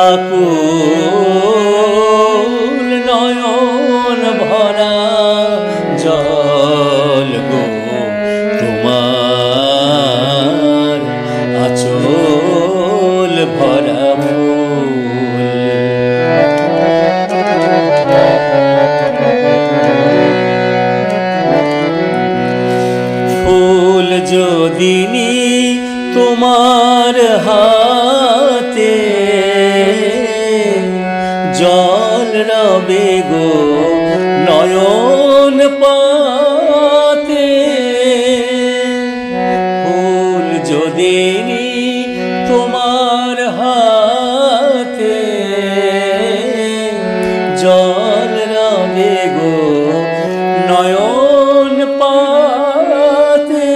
আকুল নয়ন ভরা জল গো তোমার আঁচল ভরা ফুল যদি নি তোমার হাতে জল রবে গো নয়ন পাতে ফুল যদি নি তোমার হাতে জল রবে গো নয়ন পাতে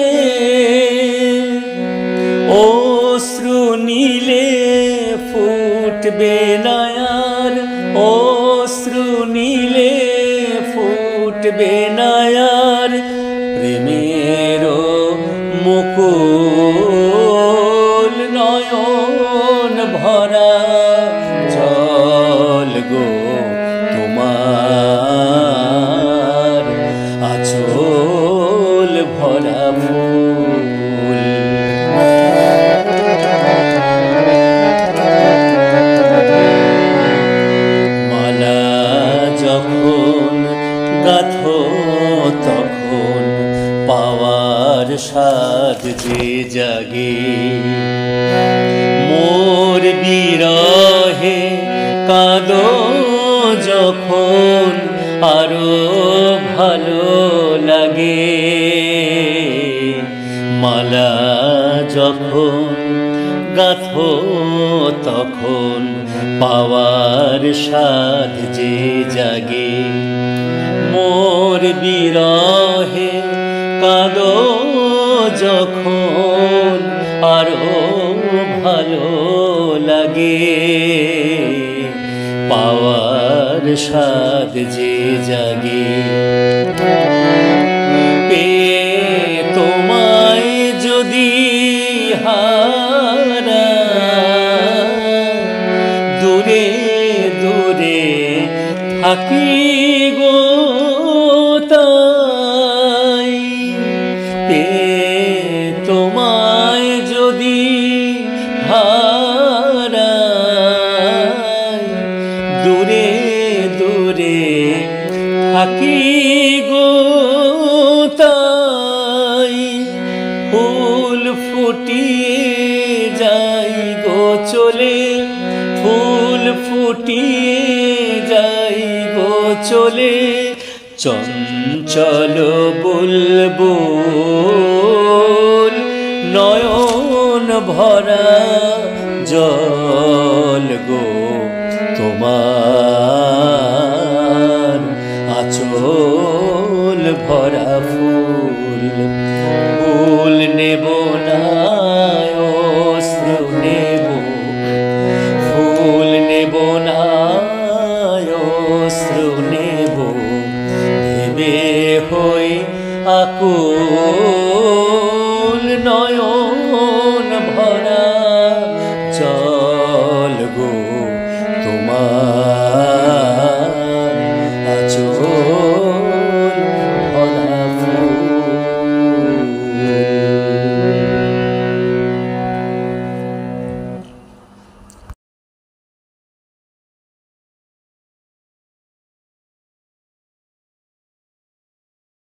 অশ্রু নীলে ফুটবে নায়ার অশ্রু নীলে ফুটবে নায়ার প্রেমের মুকুল নয়ন ভরা জল গো তোমার আঁচল ভরা ফুল মালা যখন গাথো তখন পাওয়ার স্বাদ যে জাগে মোর বিরহে কাঁদো যখন আরো ভালো লাগে মালা যখন গাথো তখন পাওয়ার স্বাদ যে জাগে মোর বিরহে কাঁদো যখন আরো ভালো লাগে পাওয়ার স্বাদ যে জাগে তোমায় যদি হারা দূরে দূরে থাকি গো তাই তোমায় যদি হারা দূরে দূরে থাকি গো তাই ফুল ফুটিয়ে যাই গো চলে ফুল ফুটিয়ে যাই গো চলে চঞ্চল বুলবুল নয়ন ভরা জল গো তোমার আঁচল ভরা ফুল ফুল নেব না অশ্রু নেব ফুল নেব না অশ্রু নেব ভেবে হই আকুল নয়ন